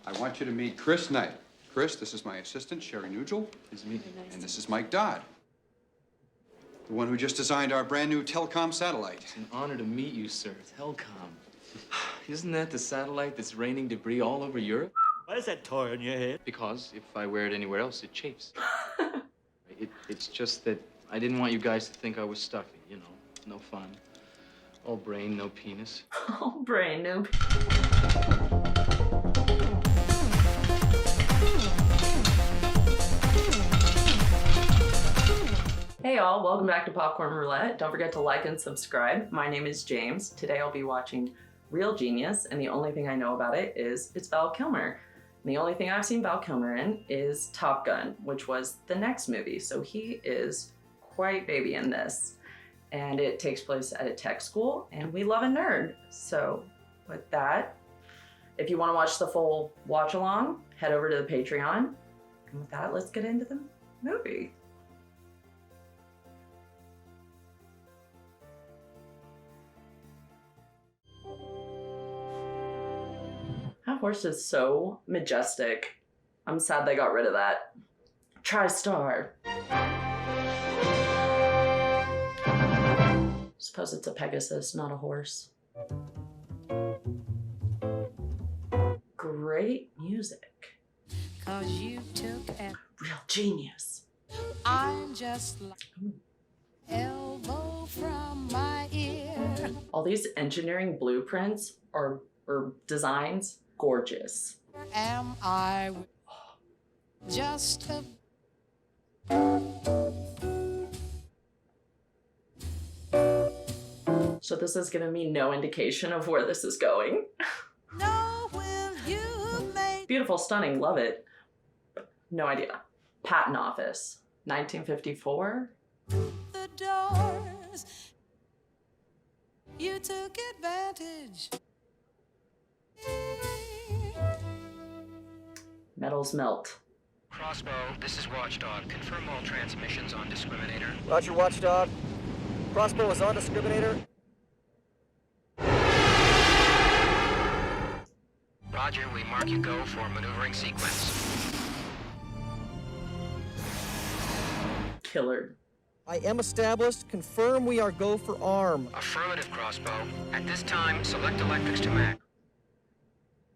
I want you to meet Chris Knight. Chris, this is my assistant, Sherry Nugel. Nice to meet you. And this is Mike Dodd, the one who just designed our brand new telecom satellite. It's an honor to meet you, sir. Telcom. Isn't that the satellite that's raining debris all over Europe? Why is that toy on your head? Because if I wear it anywhere else, it chafes. It's just that I didn't want you guys to think I was stuffy, you know. No fun. All brain, no penis. All brain, no Hey all, welcome back to Popcorn Roulette. Don't forget to like and subscribe. My name is James. Today I'll be watching Real Genius, and the only thing I know about it is it's Val Kilmer. And the only thing I've seen Val Kilmer in is Top Gun, which was the next movie. So he is quite baby in this. And it takes place at a tech school, and we love a nerd. So with that, if you want to watch the full watch along, head over to the Patreon. And with that, let's get into the movie. That horse is so majestic. I'm sad they got rid of that. TriStar. Suppose it's a Pegasus, not a horse. Great music. 'Cause you took a Real genius. I'm just like elbow from my ear. All these engineering blueprints or designs, gorgeous. Am I just a So this has given me no indication of where this is going. no will you make Beautiful, stunning, love it. No idea. Patent Office, 1954. the doors? You took advantage. Metals melt. Crossbow, this is Watchdog. Confirm all transmissions on Discriminator. Roger, Watchdog. Crossbow is on Discriminator. Roger, we mark you go for maneuvering sequence. Killer. I am established. Confirm we are go for arm. Affirmative, Crossbow. At this time, select electrics to max.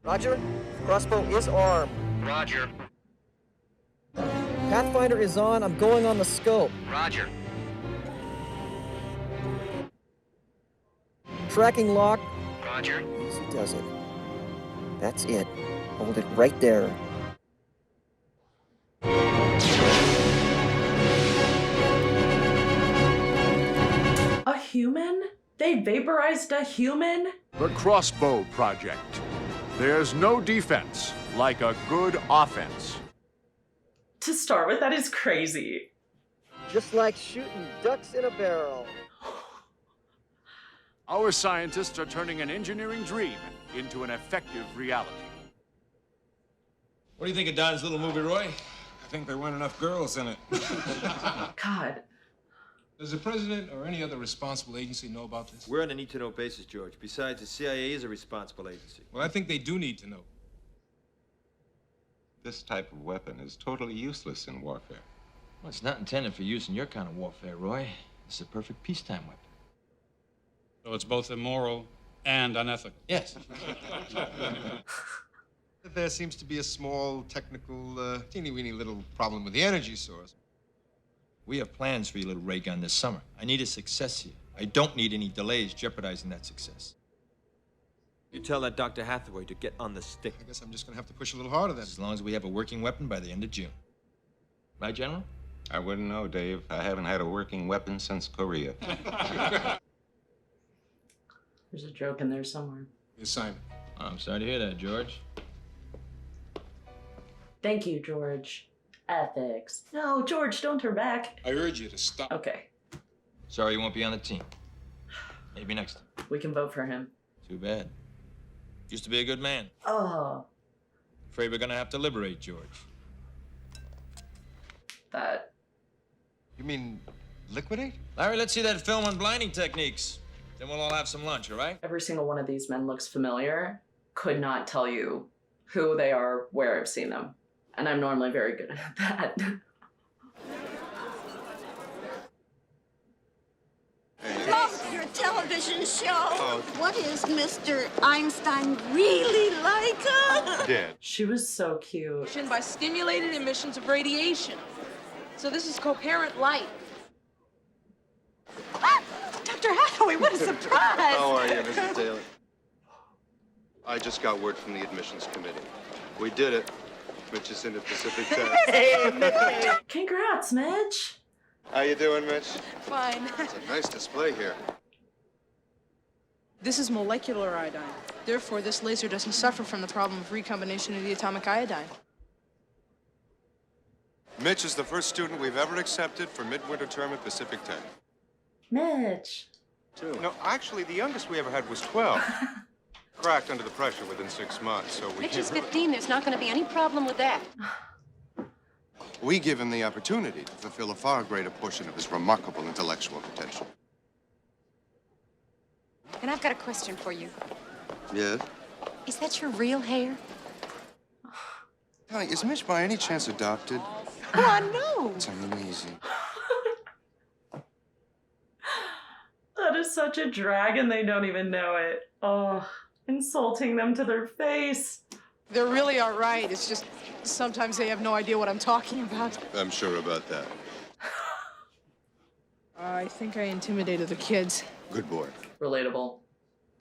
Roger. Crossbow is arm. Roger. Pathfinder is on. I'm going on the scope. Roger. Tracking lock. Roger. Easy does it. That's it. Hold it right there. A human? They vaporized a human? The Crossbow Project. There's no defense like a good offense. To start with, that is crazy. Just like shooting ducks in a barrel. Our scientists are turning an engineering dream into an effective reality. What do you think of Don's little movie, Roy? I think there weren't enough girls in it. God. Does the president or any other responsible agency know about this? We're on a need-to-know basis, George. Besides, the CIA is a responsible agency. Well, I think they do need to know. This type of weapon is totally useless in warfare. Well, it's not intended for use in your kind of warfare, Roy. It's a perfect peacetime weapon. So it's both immoral and unethical. Yes. There seems to be a small, technical, teeny-weeny little problem with the energy source. We have plans for your little ray gun this summer. I need a success here. I don't need any delays jeopardizing that success. You tell that Dr. Hathaway to get on the stick. I guess I'm just gonna have to push a little harder then. As long as we have a working weapon by the end of June. Right, General? I wouldn't know, Dave. I haven't had a working weapon since Korea. There's a joke in there somewhere. You sign it. Oh, I'm sorry to hear that, George. Thank you, George. Ethics. No, George, don't turn back. I urge you to stop. Okay, Sorry you won't be on the team. Maybe next time. we can vote for him. Too bad. Used to be a good man. Oh, Afraid we're gonna have to liberate George. that. You mean liquidate? Larry, let's see that film on blinding techniques. Then we'll all have some lunch, all right? Every single one of these men looks familiar. Could not tell you who they are, where I've seen them. And I'm normally very good at that. Love your television show. What is Mr. Einstein really like? Dead. She was so cute. By stimulated emissions of radiation. So this is coherent light. Ah, Dr. Hathaway, what a surprise! How are you, Mrs. Taylor? I just got word from the admissions committee. We did it. Mitch is in the Pacific test. Congrats, Mitch. How you doing, Mitch? Fine. It's a nice display here. This is molecular iodine. Therefore, this laser doesn't suffer from the problem of recombination of the atomic iodine. Mitch is the first student we've ever accepted for midwinter term at Pacific Tech. Mitch. No, actually, the youngest we ever had was 12. Cracked under the pressure within 6 months, so we Mitch is 15. There's not going to be any problem with that. We give him the opportunity to fulfill a far greater portion of his remarkable intellectual potential. And I've got a question for you. Yes? Is that your real hair? Honey, is Mitch by any chance adopted? Oh, no. It's amazing. That is such a drag and they don't even know it. Oh, insulting them to their face. They really are right. It's just sometimes they have no idea what I'm talking about. I'm sure about that. I think I intimidated the kids. Good boy. Relatable.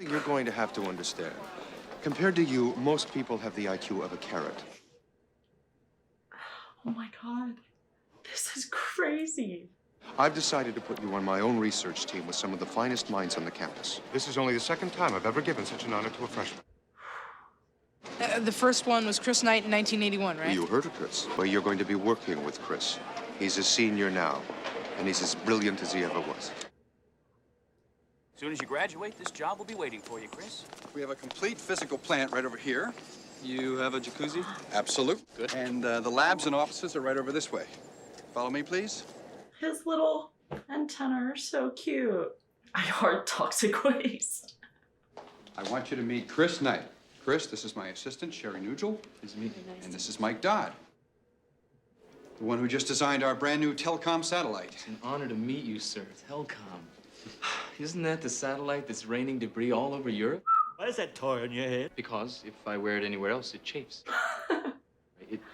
You're going to have to understand. Compared to you, most people have the IQ of a carrot. Oh my God. This is crazy. I've decided to put you on my own research team with some of the finest minds on the campus. This is only the second time I've ever given such an honor to a freshman. The first one was Chris Knight in 1981, right? You heard of Chris. Well, you're going to be working with Chris. He's a senior now, and he's as brilliant as he ever was. As soon as you graduate, this job will be waiting for you, Chris. We have a complete physical plant right over here. You have a jacuzzi? Absolute. Good. And the labs and offices are right over this way. Follow me, please. His little antennae are so cute. I are toxic waste. I want you to meet Chris Knight. Chris, this is my assistant, Sherry Nugel. Pleased to meet you. And this is Mike Dodd, the one who just designed our brand new telecom satellite. It's an honor to meet you, sir. Telcom. Isn't that the satellite that's raining debris all over Europe? Why is that toy on your head? Because if I wear it anywhere else, it chafes.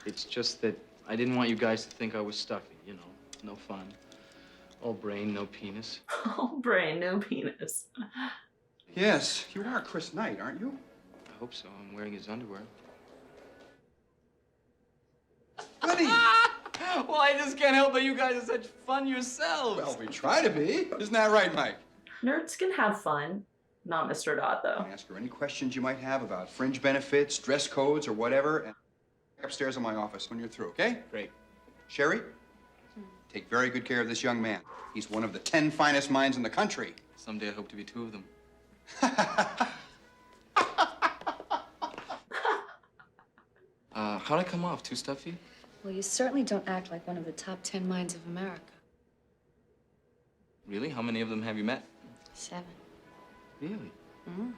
It's just that I didn't want you guys to think I was stuffy, you know. No fun. All brain, no penis. All brain, no penis. Yes, you are Chris Knight, aren't you? I hope so. I'm wearing his underwear. Goody! Well, I just can't help it. You guys are such fun yourselves. Well, we try to be. Isn't that right, Mike? Nerds can have fun. Not Mr. Dodd, though. Ask her any questions you might have about fringe benefits, dress codes, or whatever, and upstairs in my office when you're through, okay? Great. Sherry, take very good care of this young man. He's one of the 10 finest minds in the country. Someday I hope to be 2 of them. How'd I come off? Too stuffy? Well, you certainly don't act like one of the top 10 minds of America. Really? How many of them have you met? 7. Really? Mm-hmm.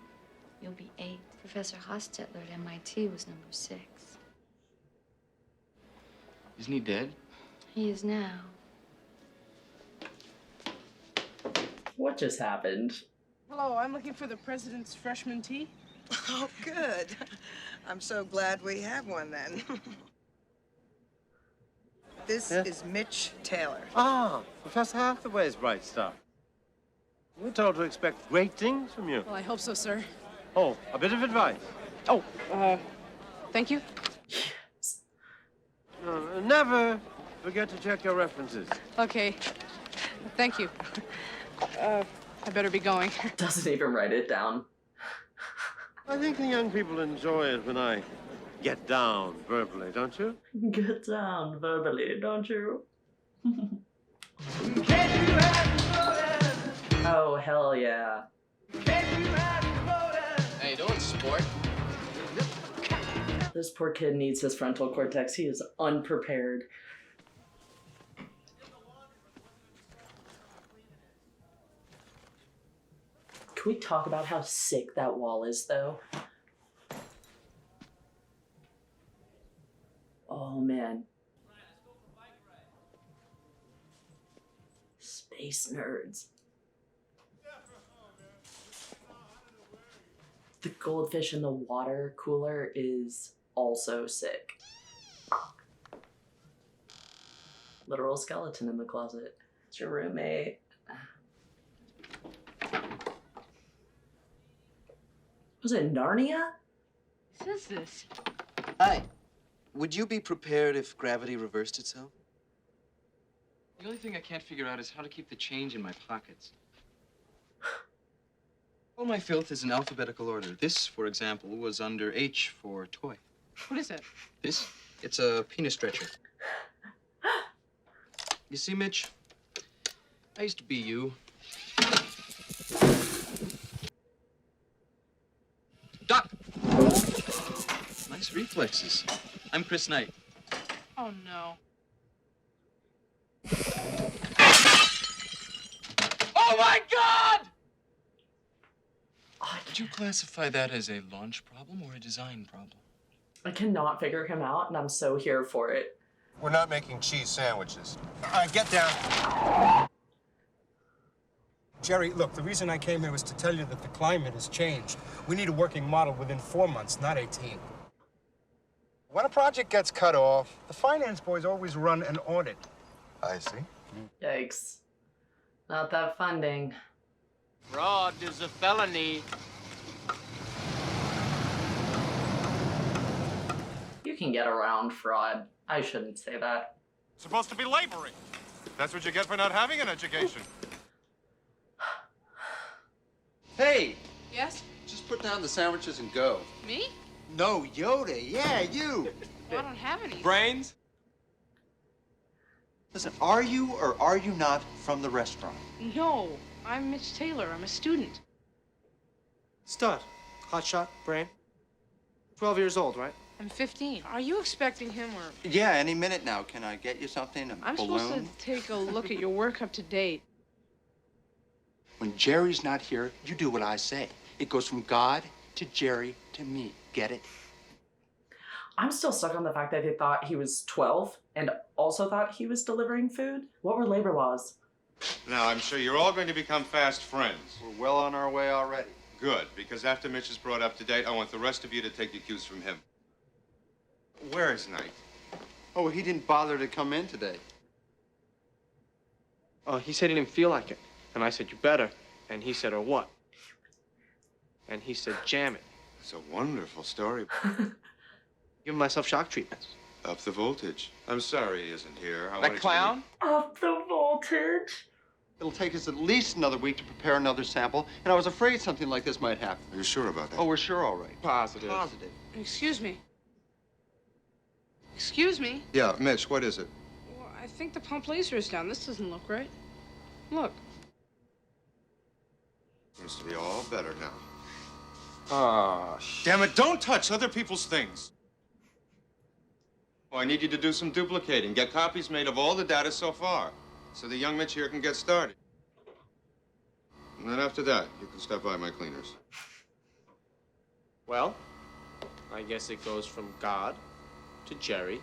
You'll be 8. Professor Hostetler at MIT was number 6. Isn't he dead? He is now. What just happened? Hello, I'm looking for the president's freshman tea. Oh, good. I'm so glad we have one then. This is Mitch Taylor. Ah, Professor Hathaway's bright stuff. We're told to expect great things from you. Well, I hope so, sir. Oh, a bit of advice. Oh, thank you. Never forget to check your references. Okay, thank you. I better be going. Doesn't even write it down. I think the young people enjoy it when I get down verbally, don't you? Get down verbally, don't you? Oh, hell yeah. How you doing, sport? This poor kid needs his frontal cortex. He is unprepared. Can we talk about how sick that wall is, though? Space nerds. The goldfish in the water cooler is also sick. Literal skeleton in the closet. It's your roommate. Was it Narnia? What is this? Hi. Would you be prepared if gravity reversed itself? The only thing I can't figure out is how to keep the change in my pockets. All my filth is in alphabetical order. This, for example, was under H for toy. What is it? This? It's a penis stretcher. You see, Mitch? I used to be you. Doc! Nice reflexes. I'm Chris Knight. Oh, no. Oh, my God! Would you classify that as a launch problem or a design problem? I cannot figure him out, and I'm so here for it. We're not making cheese sandwiches. All right, get down. Jerry, look, the reason I came here was to tell you that the climate has changed. We need a working model within 4 months, not 18. When a project gets cut off, the finance boys always run an audit. I see. Yikes. Not that funding. Fraud is a felony. You can get around fraud. I shouldn't say that. Supposed to be laboring. That's what you get for not having an education. Hey, Yes? just put down the sandwiches and go. Me? No, Yoda. Yeah, you. Well, I don't have any. Brains? Listen, are you or are you not from the restaurant? No, I'm Mitch Taylor. I'm a student. Stud. Hotshot. Brain. 12 years old, right? I'm 15. Are you expecting him or... Yeah, any minute now. Can I get you something? A I'm balloon? supposed to take a look at your work up to date. When Jerry's not here, you do what I say. It goes from God to Jerry to me. Get it? I'm still stuck on the fact that they thought he was 12 and also thought he was delivering food. What were labor laws? Now, I'm sure you're all going to become fast friends. We're well on our way already. Good, because after Mitch is brought up to date, I want the rest of you to take your cues from him. Where is Knight? Oh, he didn't bother to come in today. Oh, he said he didn't feel like it. And I said, you better. And he said, or what? And he said, jam it. It's a wonderful story. Giving myself shock treatments. Up the voltage. I'm sorry he isn't here. That clown? Up the voltage. It'll take us at least another week to prepare another sample, and I was afraid something like this might happen. Are you sure about that? Oh, we're sure all right. Positive. Positive. Excuse me. Excuse me. Yeah, Mitch, what is it? Well, I think the pump laser is down. This doesn't look right. Look. Seems to be all better now. Oh, Damn it, don't touch other people's things. Oh, I need you to do some duplicating. Get copies made of all the data so far, so the young Mitch here can get started. And then after that, you can stop by my cleaners. Well, I guess it goes from God to Jerry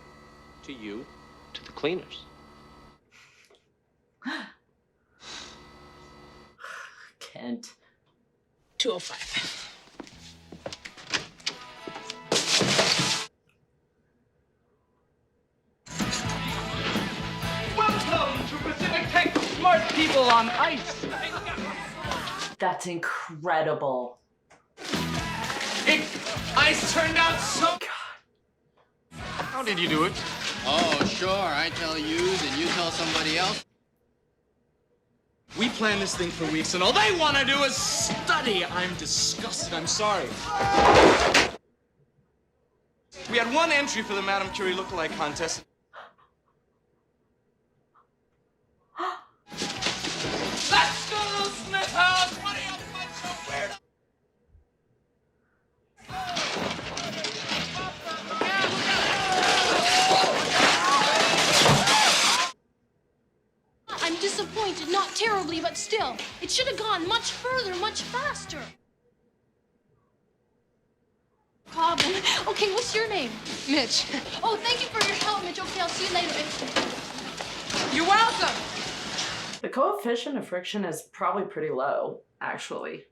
to you to the cleaners. Kent. 205. Welcome to Pacific Tech Smart People on Ice. That's incredible. Ice turned out so... How did you do it? Oh, sure. I tell you, then you tell somebody else. We planned this thing for weeks, and all they want to do is study. I'm disgusted. I'm sorry. We had one entry for the Madame Curie lookalike contest. Let's go to the Smith House! What are you bunch of weirdos? I'm disappointed, not terribly, but still. It should have gone much further, much faster. Cobbin. Okay, what's your name? Mitch. Oh, thank you for your help, Mitch. Okay, I'll see you later. You're welcome. The coefficient of friction is probably pretty low, actually.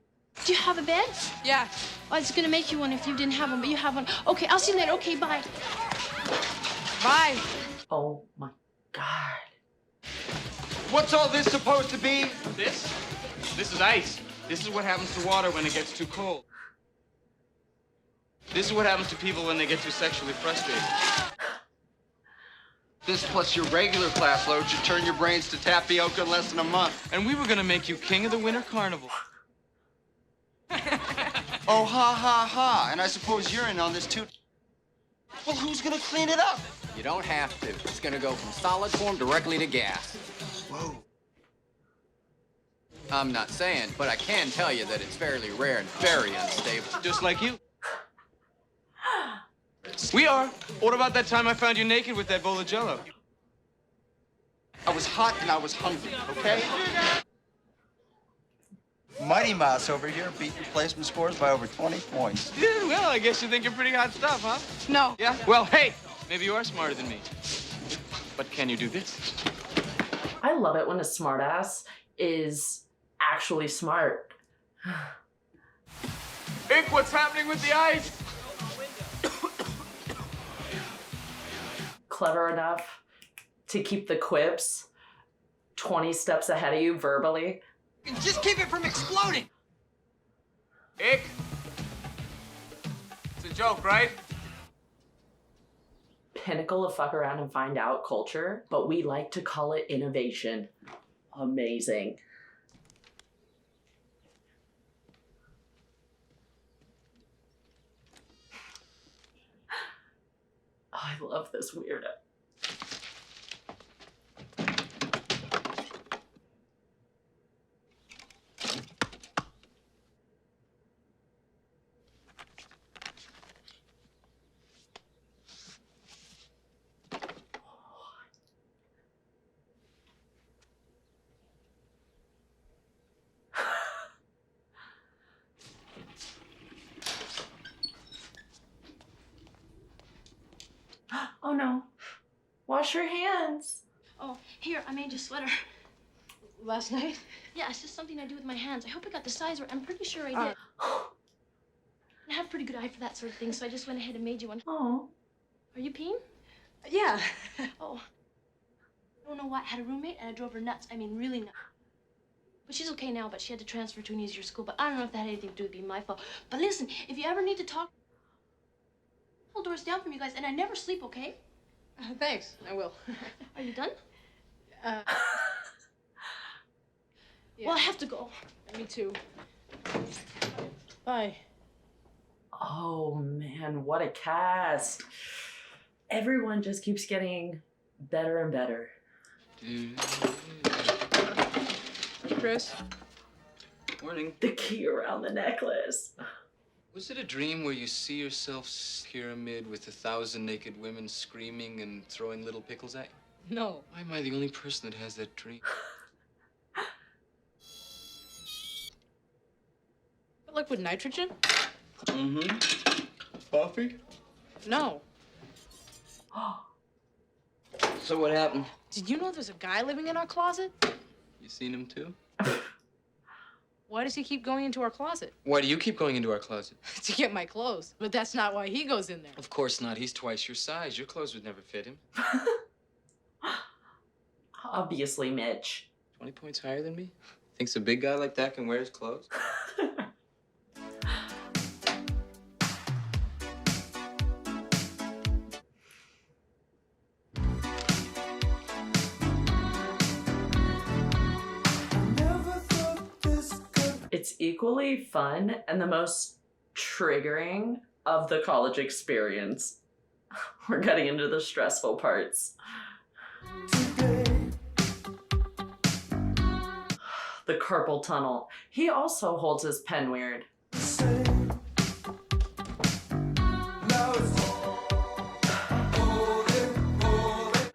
Do you have a bed? Yeah. I was gonna make you one if you didn't have one, but you have one. Okay, I'll see you later. Okay, bye. Bye. Oh my God. What's all this supposed to be? This? This is ice. This is what happens to water when it gets too cold. This is what happens to people when they get too sexually frustrated. This plus your regular class load should turn your brains to tapioca in less than a month. And we were gonna make you king of the winter carnival. Oh, ha, ha, ha. And I suppose you're in on this, too. Well, who's gonna clean it up? You don't have to. It's gonna go from solid form directly to gas. Whoa. I'm not saying, but I can tell you that it's fairly rare and very unstable. Just like you. We are. What about that time I found you naked with that bowl of Jell-O? I was hot and I was hungry, okay? Mighty Mouse over here beat replacement scores by over 20 points. Yeah, well, I guess you think you're pretty hot stuff, huh? No. Yeah? Well, hey, maybe you are smarter than me. But can you do this? I love it when a smartass is actually smart. Vic, what's happening with the ice? Clever enough to keep the quips 20 steps ahead of you verbally. Just keep it from exploding. Ick. It's a joke, right? Pinnacle of fuck around and find out culture, but we like to call it innovation. Amazing. Oh, I love this weirdo. Oh no. Wash your hands. Oh, here, I made you a sweater. Last night? Yeah, it's just something I do with my hands. I hope I got the size right. I'm pretty sure I did. I have a pretty good eye for that sort of thing, so I just went ahead and made you one. Oh. Are you peeing? Yeah. Oh. I don't know why. I had a roommate and I drove her nuts. I mean, really nuts. But she's okay now, but she had to transfer to an easier school. But I don't know if that had anything to do with being my fault. But listen, if you ever need to talk, hold doors down from you guys, and I never sleep, okay? Thanks, I will. Are you done? Yeah. Well, I have to go. Me too. Bye. Oh man, what a cast. Everyone just keeps getting better and better. Chris? Morning. The key around the necklace. Was it a dream where you see yourself pyramid with 1,000 naked women screaming and throwing little pickles at you? No. Why am I the only person that has that dream? Liquid nitrogen? Mm-hmm. Coffee? No. So what happened? Did you know there's a guy living in our closet? You seen him too? Why does he keep going into our closet? Why do you keep going into our closet? To get my clothes. But that's not why he goes in there. Of course not. He's twice your size. Your clothes would never fit him. Obviously, Mitch. 20 points higher than me? Thinks a big guy like that can wear his clothes? It's equally fun and the most triggering of the college experience. We're getting into the stressful parts. The carpal tunnel. He also holds his pen weird.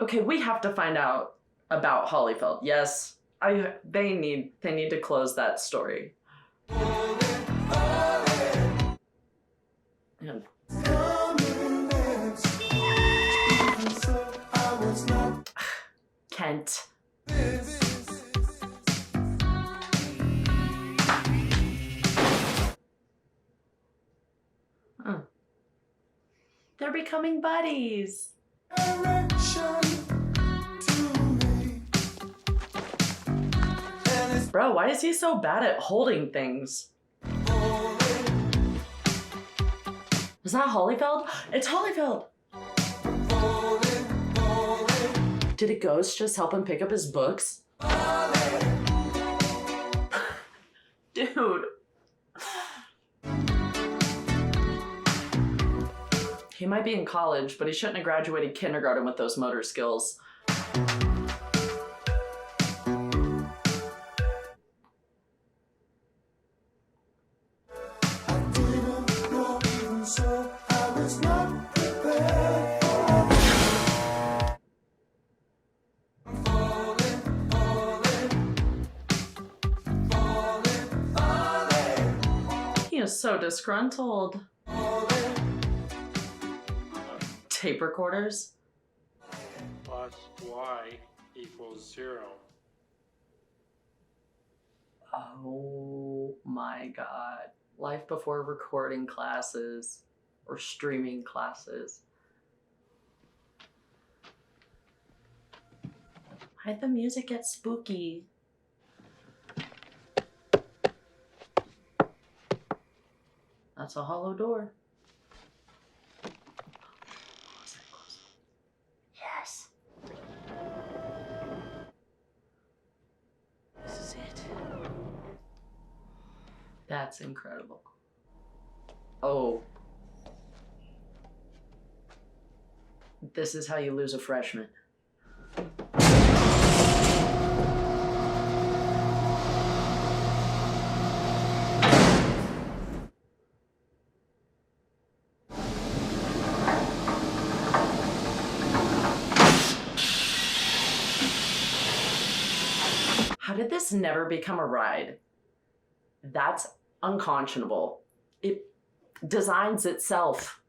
Okay, we have to find out about Hollyfeld. Yes, they need to close that story. Yeah. Kent. They're becoming buddies. Bro, why is he so bad at holding things? Is that Holyfield? It's Holyfield! Did a ghost just help him pick up his books? Dude. He might be in college, but he shouldn't have graduated kindergarten with those motor skills. He is so disgruntled. Tape recorders. Plus y equals 0. Oh my god. Life before recording classes or streaming classes. Why'd the music get spooky? That's a hollow door. Yes. This is it. That's incredible. Oh. This is how you lose a freshman. How did this never become a ride? That's unconscionable. It designs itself.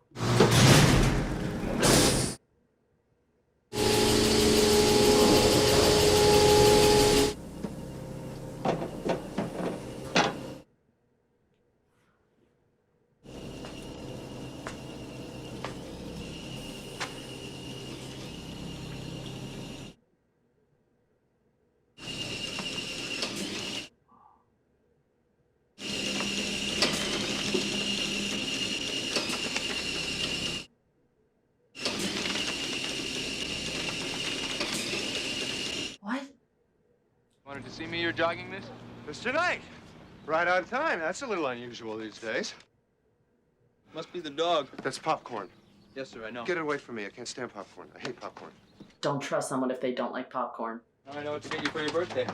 Wanted to see me here jogging this? Mr. Knight, right on time. That's a little unusual these days. Must be the dog. That's popcorn. Yes, sir, I know. Get it away from me. I can't stand popcorn. I hate popcorn. Don't trust someone if they don't like popcorn. Now I know what to get you for your birthday.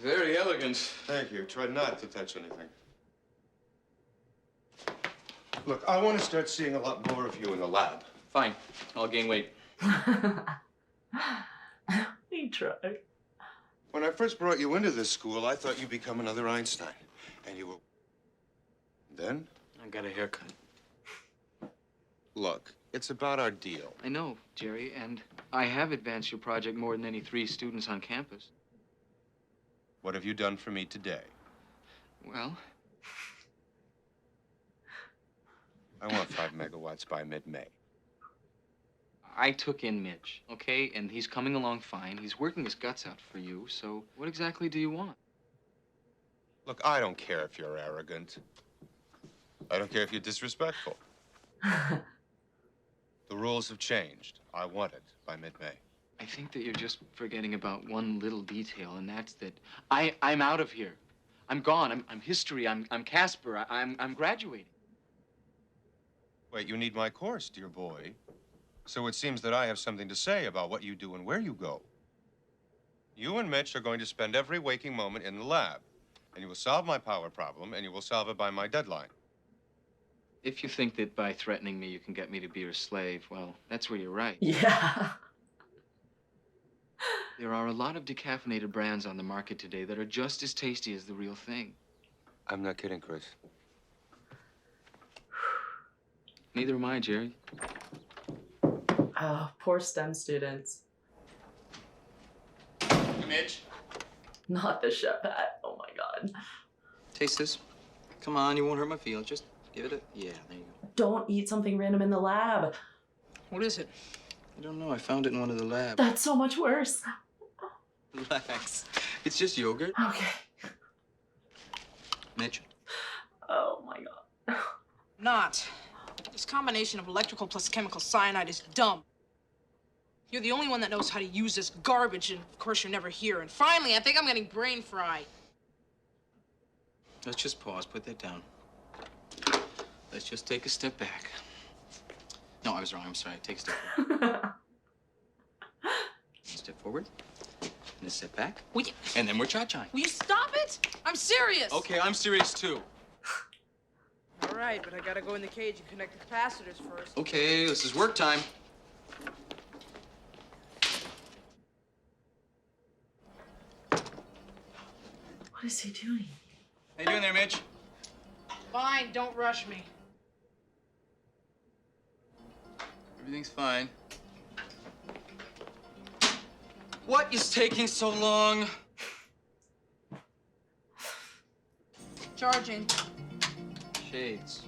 Very elegant. Thank you. Try not to touch anything. Look, I want to start seeing a lot more of you in the lab. Fine. I'll gain weight. He tried. When I first brought you into this school, I thought you'd become another Einstein. And you were... Then? I got a haircut. Look, it's about our deal. I know, Jerry, and I have advanced your project more than any 3 students on campus. What have you done for me today? Well... I want 5 megawatts by mid-May. I took in Mitch, okay? And he's coming along fine. He's working his guts out for you, so what exactly do you want? Look, I don't care if you're arrogant. I don't care if you're disrespectful. The rules have changed. I want it by mid-May. I think that you're just forgetting about one little detail, and that's that I'm out of here. I'm gone. I'm history. I'm Casper. I'm graduating. Wait, you need my course, dear boy. So it seems that I have something to say about what you do and where you go. You and Mitch are going to spend every waking moment in the lab. And you will solve my power problem, and you will solve it by my deadline. If you think that by threatening me you can get me to be your slave, well, that's where you're right. Yeah. There are a lot of decaffeinated brands on the market today that are just as tasty as the real thing. I'm not kidding, Chris. Neither am I, Jerry. Oh, poor STEM students. Mitch? Not the chef hat. Oh my god. Taste this. Come on, you won't hurt my feelings. Just give it a... Yeah, there you go. Don't eat something random in the lab. What is it? I don't know. I found it in one of the labs. That's so much worse. Relax. It's just yogurt. Okay. Mitch. Oh my God. Not. This combination of electrical plus chemical cyanide is dumb. You're the only one that knows how to use this garbage, and of course you're never here. And finally, I think I'm getting brain fried. Let's just pause. Put that down. Let's just take a step back. No, I was wrong. I'm sorry. Take a step forward. Step forward. And a step back. Will you... And then we're cha-chaing. Will you stop it? I'm serious. Okay, I'm serious too. All right, but I gotta go in the cage and connect the capacitors first. Okay, this is work time. What is he doing? How you doing there, Mitch? Fine, don't rush me. Everything's fine. What is taking so long? Charging. Shades.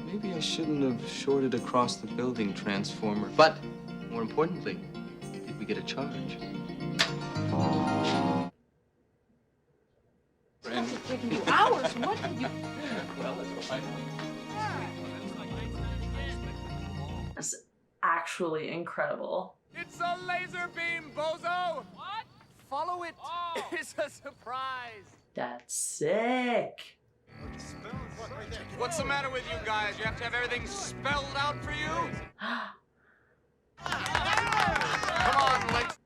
Maybe I shouldn't have shorted across the building transformer. But, more importantly, did we get a charge? It's taking you hours. What did you... Well, that's fine. That's actually incredible. It's a laser beam, bozo! What? Follow it. Oh. It's a surprise. That's sick. What's the matter with you guys? You have to have everything spelled out for you? Come on, let's...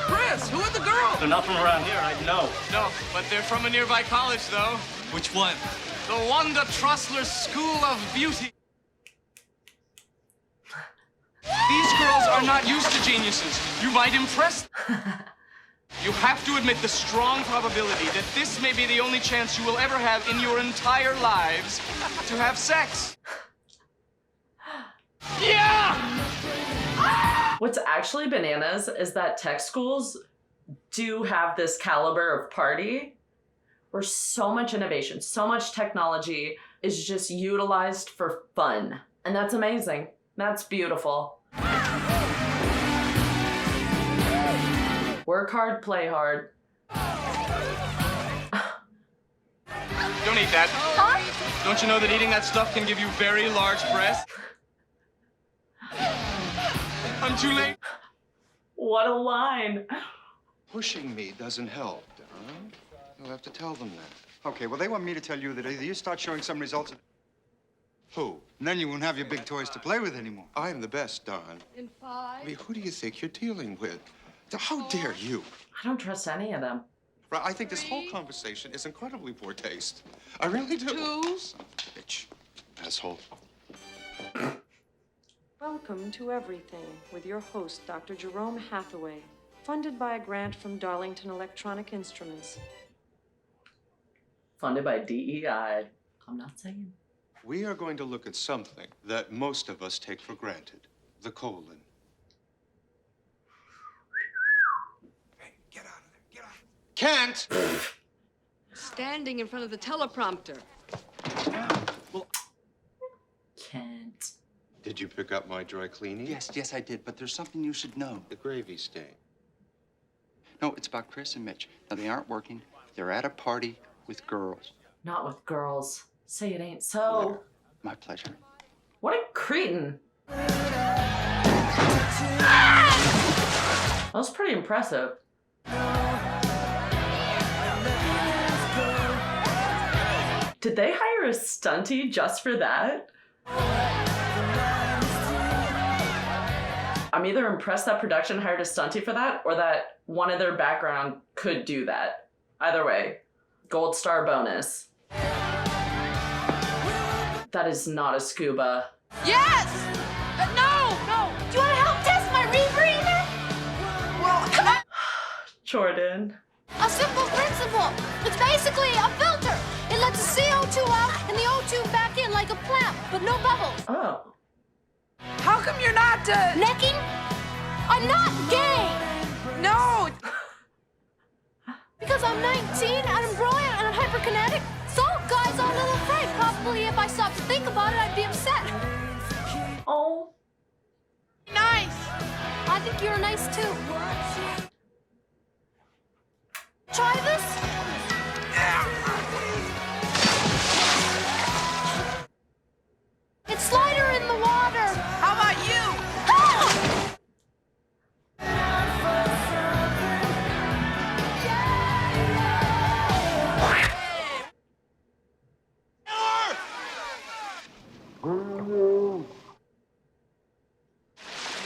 Chris, who are the girls? They're not from around here, I know. No, but they're from a nearby college, though. Which one? The Wanda Trussler School of Beauty. These girls are not used to geniuses. You might impress them. You have to admit the strong probability that this may be the only chance you will ever have in your entire lives to have sex. Yeah! What's actually bananas is that tech schools do have this caliber of party where so much innovation, so much technology is just utilized for fun. And that's amazing. That's beautiful. Work hard, play hard. Don't eat that. Don't you know that eating that stuff can give you very large breasts? I'm too late. What a line. Pushing me doesn't help, Don. You'll have to tell them that. Okay, well, they want me to tell you that either you start showing some results... Who? And then you won't have your big toys to play with anymore. I'm the best, Don. In 5. I mean, who do you think you're dealing with? How dare you? I don't trust any of them. Right, I think this whole conversation is incredibly poor taste. I really do. 2. Son of a bitch. Asshole. Welcome to Everything with your host, Dr. Jerome Hathaway, funded by a grant from Darlington Electronic Instruments. Funded by DEI. I'm not saying. We are going to look at something that most of us take for granted. The colon. Hey, get out of there. Get out. Can't! Standing in front of the teleprompter. Can't. Did you pick up my dry cleaning? Yes, I did, but there's something you should know. The gravy stain. No, it's about Chris and Mitch. Now, they aren't working. They're at a party with girls. Not with girls. Say it ain't so. My pleasure. What a cretin. That was pretty impressive. Did they hire a stunty just for that? I'm either impressed that production hired a stunty for that or that one of their background could do that. Either way, gold star bonus. That is not a scuba. Yes! No! Do you want to help test my rebreather? Well, Jordan. A simple principle. It's basically a filter. It lets the CO2 out and the O2 back in like a plant, but no bubbles. Oh. How come you're not, Necking? I'm not gay. No! Because I'm 19 and I'm brilliant and I'm hyperkinetic. So guys are a little afraid. Probably if I stopped to think about it, I'd be upset. Oh. Nice. I think you're nice too. Try this. It's slider in the water. How about you?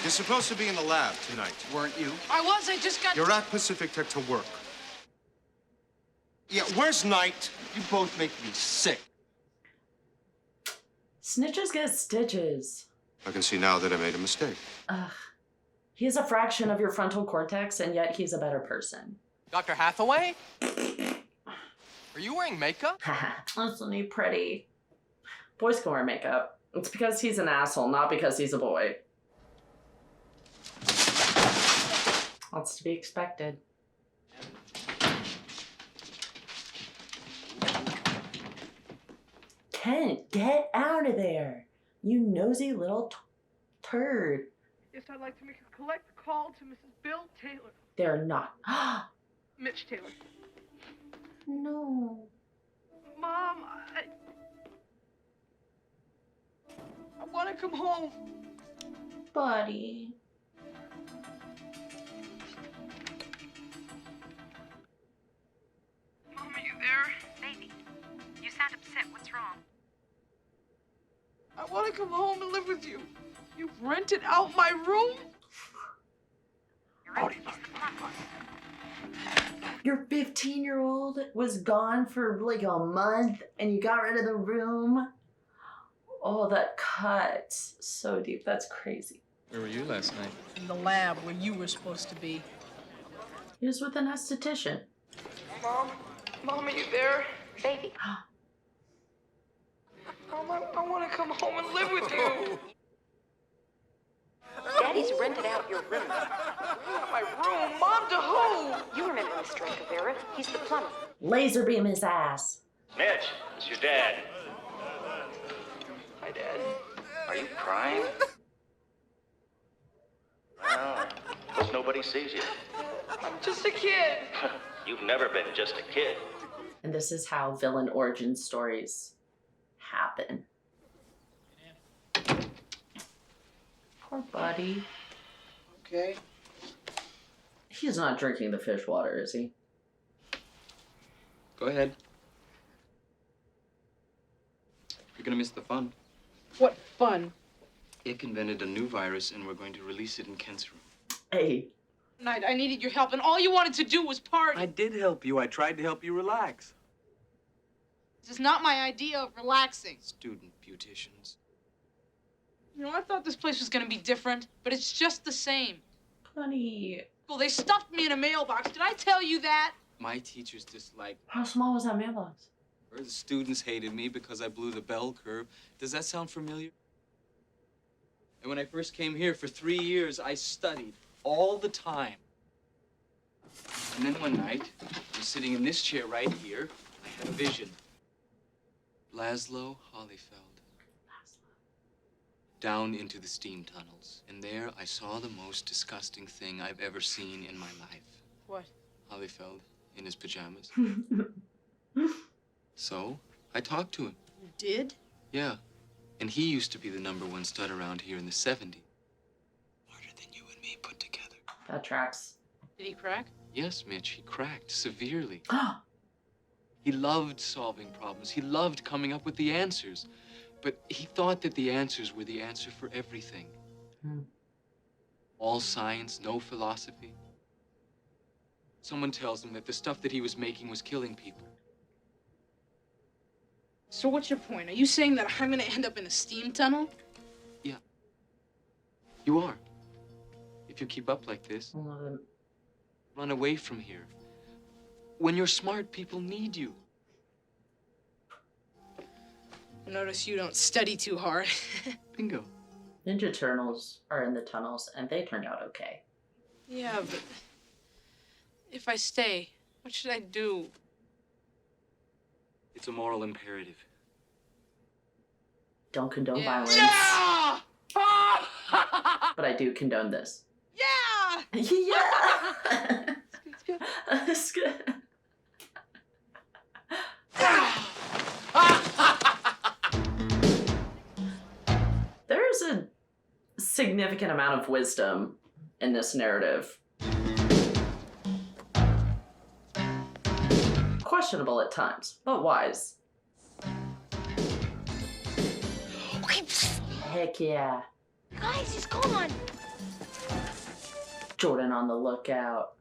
You're supposed to be in the lab tonight, weren't you? I just got... You're at Pacific Tech to work. Yeah, where's Knight? You both make me sick. Snitches get stitches. I can see now that I made a mistake. Ugh. He has a fraction of your frontal cortex, and yet he's a better person. Dr. Hathaway? Are you wearing makeup? Isn't he pretty? Boys can wear makeup. It's because he's an asshole, not because he's a boy. That's to be expected. Kent, get out of there, you nosy little turd. Yes, I'd like to make a collect call to Mrs. Bill Taylor. They're not. Mitch Taylor. No. Mom, I want to come home. Buddy. Mom, are you there? Baby, you sound upset. What's wrong? I want to come home and live with you. You've rented out my room? You're right. He's the plumber. Your 15-year-old was gone for like a month and you got rid of the room? Oh, that cut. So deep. That's crazy. Where were you last night? In the lab where you were supposed to be. He was with an esthetician. Mom, are you there? Baby. Mom, I want to come home and live with you. Daddy's rented out your room. My room? Mom, to who? You remember Mr. Torokvei. He's the plumber. Laser beam his ass. Mitch, it's your dad. Hi, Dad. Are you crying? Well, because nobody sees you. I'm just a kid. You've never been just a kid. And this is how villain origin stories happen. Poor buddy. Okay. He's not drinking the fish water, is he? Go ahead. You're gonna miss the fun. What fun? Ick invented a new virus, and we're going to release it in Kent's room. Hey. Night, I needed your help, and all you wanted to do was party. I did help you. I tried to help you relax. This is not my idea of relaxing. Student beauticians. You know, I thought this place was gonna be different, but it's just the same. Honey. Well, they stuffed me in a mailbox. Did I tell you that? My teachers disliked. How small was that mailbox? Or the students hated me because I blew the bell curve. Does that sound familiar? And when I first came here, for 3 years, I studied all the time. And then one night, I was sitting in this chair right here. I had a vision. Laszlo Holyfeld. Down into the steam tunnels. And there I saw the most disgusting thing I've ever seen in my life. What? Holyfeld in his pajamas. So I talked to him. You did? Yeah. And he used to be the #1 stud around here in the 70s. Harder than you and me put together. That tracks. Did he crack? Yes, Mitch, he cracked severely. He loved solving problems. He loved coming up with the answers. But he thought that the answers were the answer for everything. All science, no philosophy. Someone tells him that the stuff that he was making was killing people. So what's your point? Are you saying that I'm gonna end up in a steam tunnel? Yeah. You are. If you keep up like this, run away from here. When you're smart, people need you. I notice you don't study too hard. Bingo. Ninja Turtles are in the tunnels, and they turned out okay. Yeah, but if I stay, what should I do? It's a moral imperative. Don't condone violence. Yeah! But I do condone this. Yeah! Yeah! It's good. There's a significant amount of wisdom in this narrative. Questionable at times, but wise. Okay. Heck yeah. Guys, he's gone. Jordan on the lookout.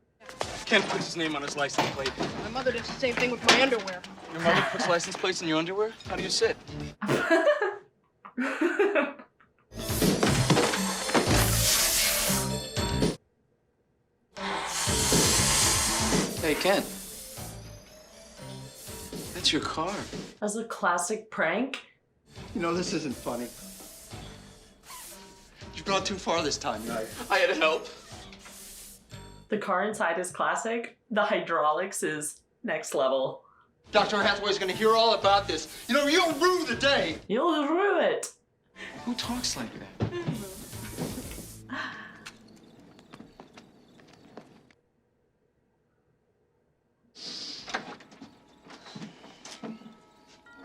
Ken puts his name on his license plate. My mother did the same thing with my underwear. Your mother puts license plates in your underwear? How do you sit? Hey, Ken. That's your car. As a classic prank. You know, this isn't funny. You've gone too far this time, Knight. I had help. The car inside is classic. The hydraulics is next level. Dr. Hathaway's gonna hear all about this. You know, you'll rue the day. You'll rue it. Who talks like that?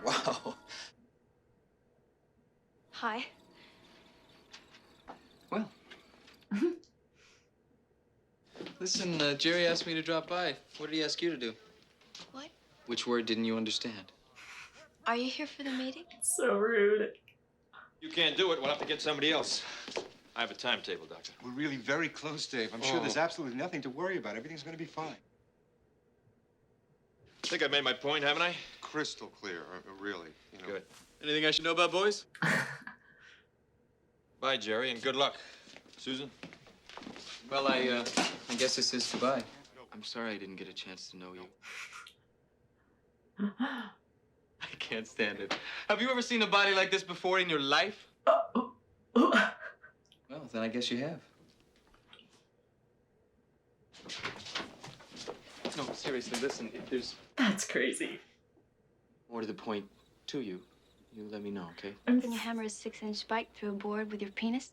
Wow. Hi. Well. Listen, Jerry asked me to drop by. What did he ask you to do? What? Which word didn't you understand? Are you here for the meeting? So rude. You can't do it. We'll have to get somebody else. I have a timetable, Doctor. We're really very close, Dave. I'm sure there's absolutely nothing to worry about. Everything's going to be fine. I think I've made my point, haven't I? Crystal clear, really. You know. Good. Anything I should know about, boys? Bye, Jerry, and good luck. Susan? Well, I guess this is goodbye. I'm sorry I didn't get a chance to know you. I can't stand it. Have you ever seen a body like this before in your life? Well, then I guess you have. No, seriously, listen, if there's That's crazy. more to the point to you, you let me know, okay? Can you hammer a 6-inch spike through a board with your penis?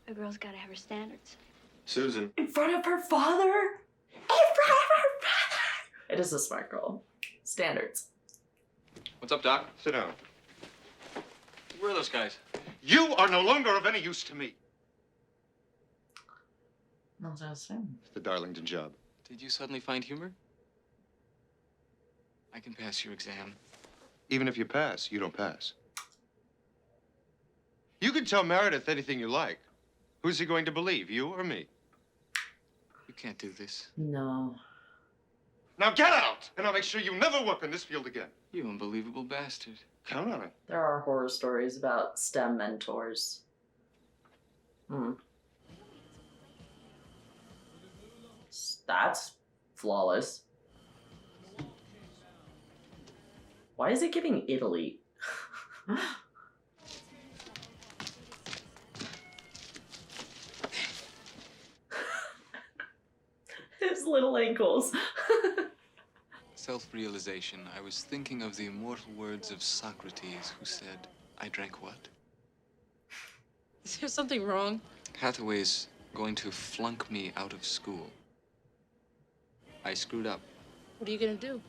A girl's gotta have her standards. Susan. In front of her father? In front of her father! It is a smart girl. Standards. What's up, Doc? Sit down. Where are those guys? You are no longer of any use to me. No, just him. It's the Darlington job. Did you suddenly find humor? I can pass your exam. Even if you pass, you don't pass. You can tell Meredith anything you like. Who's he going to believe, you or me? You can't do this. No. Now get out, and I'll make sure you never work in this field again. You unbelievable bastard. Count on it. There are horror stories about STEM mentors. That's flawless. Why is it giving Italy? His little ankles. Self-realization. I was thinking of the immortal words of Socrates, who said, I drank what? Is there something wrong? Hathaway's going to flunk me out of school. I screwed up. What are you gonna do?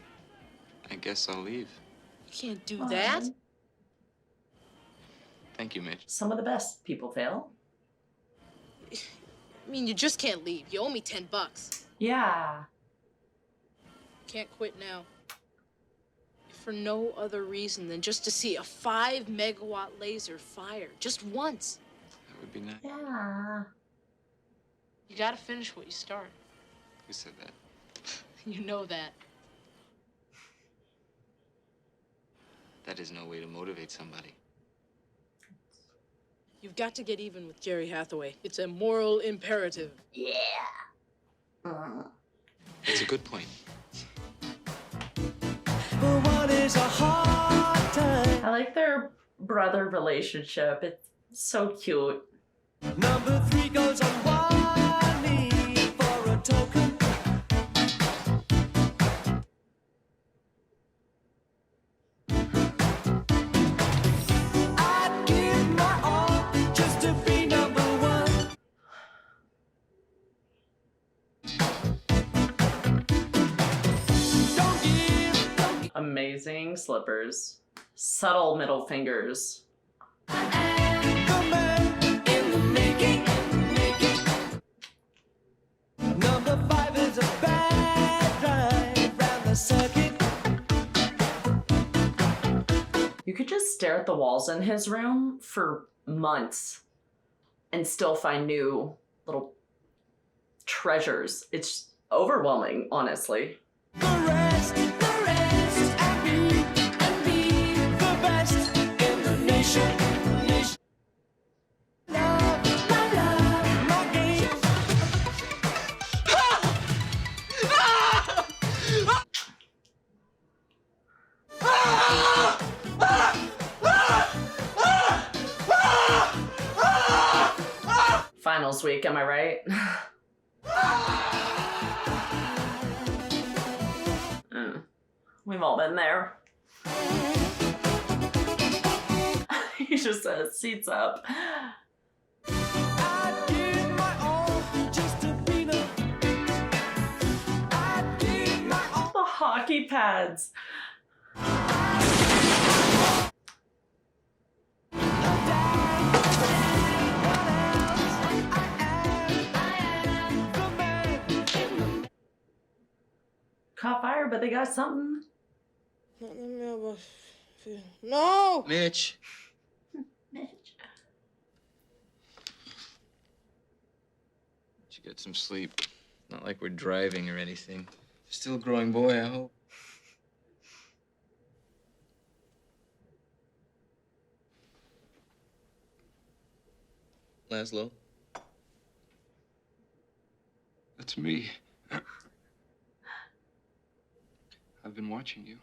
I guess I'll leave. You can't do that. Thank you, Mitch. Some of the best people fail. I mean, you just can't leave. You owe me $10. Yeah. Can't quit now. For no other reason than just to see a 5-megawatt laser fire. Just once. That would be nice. Yeah. You gotta finish what you start. Who said that? You know that. That is no way to motivate somebody. You've got to get even with Jerry Hathaway. It's a moral imperative. Yeah. It's a good point. brother relationship. It's so cute. Number 3 goes on one knee for a token. I'd give my all just to be number 1. Amazing slippers. Subtle middle fingers. Number 5 is a bad drive round the circuit. You could just stare at the walls in his room for months and still find new little treasures. It's overwhelming, honestly. The rest, and be the best in the nation. Love, my game. Finals week, am I right? We've all been there. He just says, seats up. The hockey pads. Caught fire, but they got something. No! Mitch. Mitch. Did you get some sleep? Not like we're driving or anything. Still a growing boy, I hope. Laszlo? That's me. I've been watching you.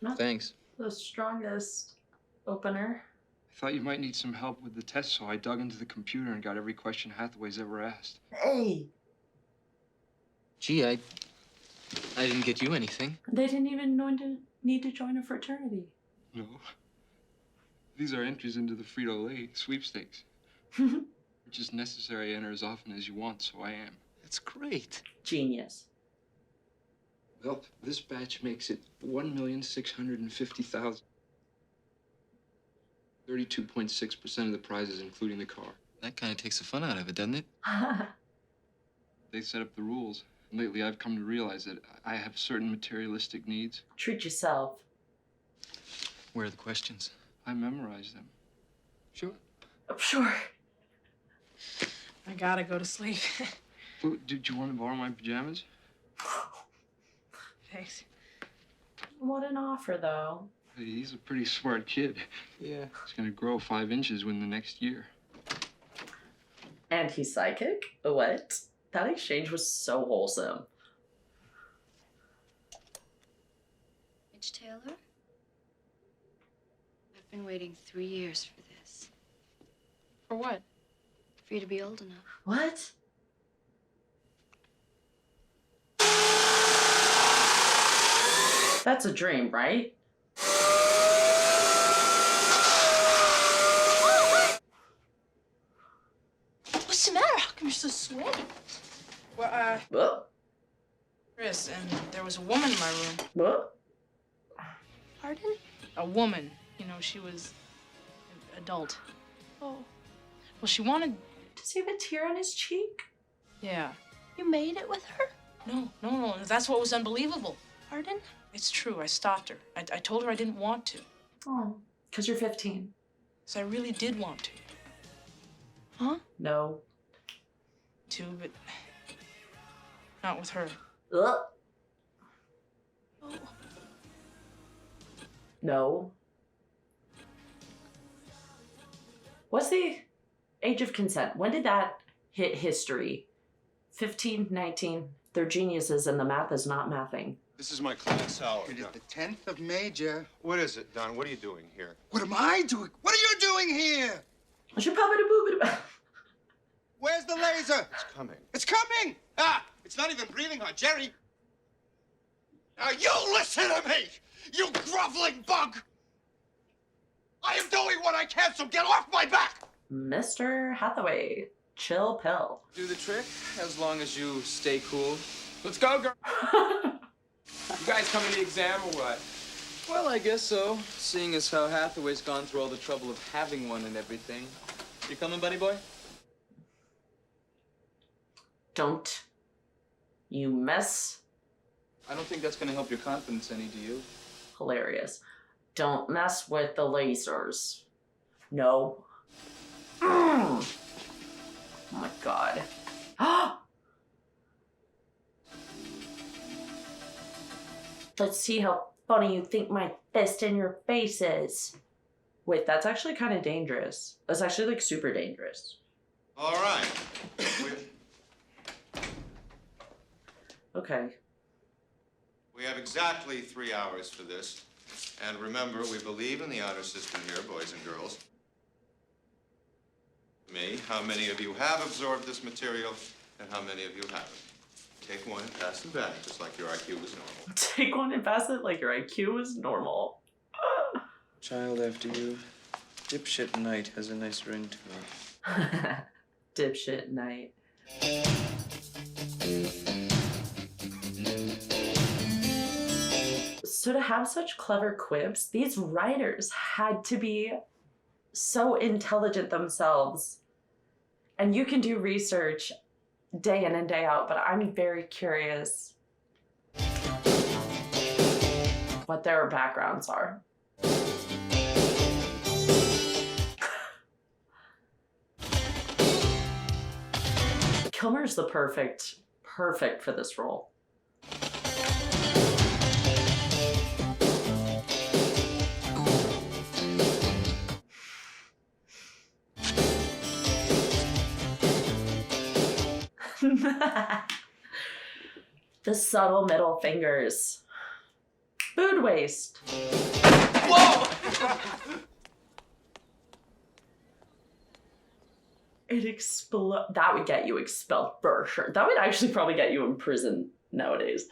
Not Thanks. the strongest opener. I thought you might need some help with the test, so I dug into the computer and got every question Hathaway's ever asked. Hey! Gee, I didn't get you anything. They didn't even need to join a fraternity. No. These are entries into the Frito-Lay sweepstakes. Which is necessary, enter as often as you want, so I am. That's great. Genius. Well, this batch makes it 1,650,000. 32.6% of the prizes, including the car. That kind of takes the fun out of it, doesn't it? They set up the rules. And lately, I've come to realize that I have certain materialistic needs. Treat yourself. Where are the questions? I memorize them. Sure. Sure. I gotta go to sleep. Well, did you want to borrow my pajamas? Thanks. What an offer, though. Hey, he's a pretty smart kid. Yeah. He's gonna grow 5 inches within the next year. And he's psychic? What? That exchange was so wholesome. Mitch Taylor? I've been waiting 3 years for this. For what? For you to be old enough. What? That's a dream, right? What's the matter? How come you're so sweaty? Well, What? Chris, and there was a woman in my room. What? Pardon? A woman. You know, she was an adult. Oh. Well, she wanted... Does he have a tear on his cheek? Yeah. You made it with her? No. That's what was unbelievable. Pardon? It's true. I stopped her. I told her I didn't want to. Oh, because you're 15. So I really did want to. Huh? No. To, but not with her. Ugh. Oh. No. What's the age of consent? When did that hit history? 15, 19? They're geniuses and the math is not mathing. This is my class hour. It is the 10th of May, Jeff. What is it, Don? What are you doing here? What am I doing? What are you doing here? Where's the laser? It's coming. It's coming! Ah! It's not even breathing hard, Jerry! Now you listen to me! You groveling bug! I am doing what I can, so get off my back! Mr. Hathaway, chill pill. Do the trick, as long as you stay cool. Let's go, girl. You guys coming to the exam or what? Well, I guess so, seeing as how Hathaway's gone through all the trouble of having one and everything. You coming, buddy boy? Don't you mess. I don't think that's gonna help your confidence any, do you? Hilarious. Don't mess with the lasers. No. Oh my god. Let's see how funny you think my fist in your face is. Wait, that's actually kind of dangerous. That's actually like super dangerous. All right. Okay. We have exactly 3 hours for this. And remember, we believe in the honor system here, boys and girls. Me, how many of you have absorbed this material, and how many of you haven't? Take one and pass it back, just like your IQ was normal. Take one and pass it like your IQ is normal. Child after you. Dipshit Knight has a nice ring to it. Dipshit Knight. So to have such clever quips, these writers had to be so intelligent themselves. And you can do research day in and day out, but I'm very curious what their backgrounds are. Kilmer's the perfect for this role. The subtle middle fingers. Food waste. Whoa! It explode. That would get you expelled for sure. That would actually probably get you in prison nowadays.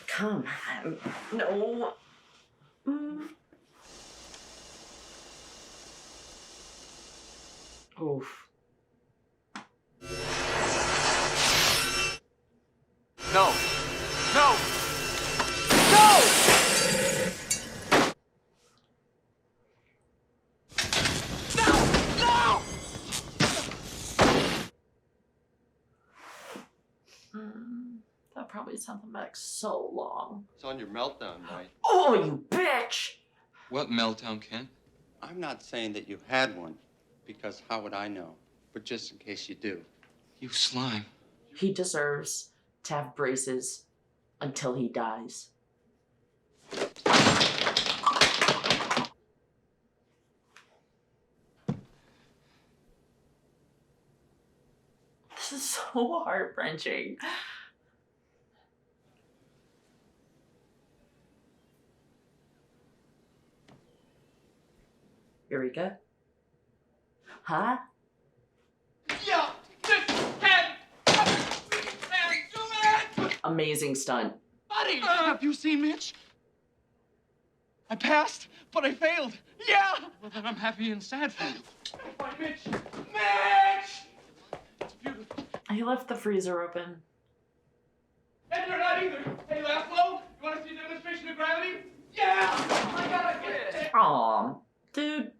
Come on. No. Oof. No! No! No! No! That probably sent them back so long. It's on your meltdown night. Oh, you bitch! What meltdown, Ken? I'm not saying that you had one, because how would I know? But just in case you do. You slime. He deserves to have braces until he dies. This is so heart-wrenching. Eureka? Huh? Yeah! Amazing stunt. Buddy! Have you seen Mitch? I passed, but I failed. Yeah! Well, then I'm happy and sad for you. Oh, Mitch! Mitch! It's beautiful. He left the freezer open. And you're not either. Hey, Laszlo, you want to see a demonstration of gravity? Yeah! I gotta get it. Aw, dude.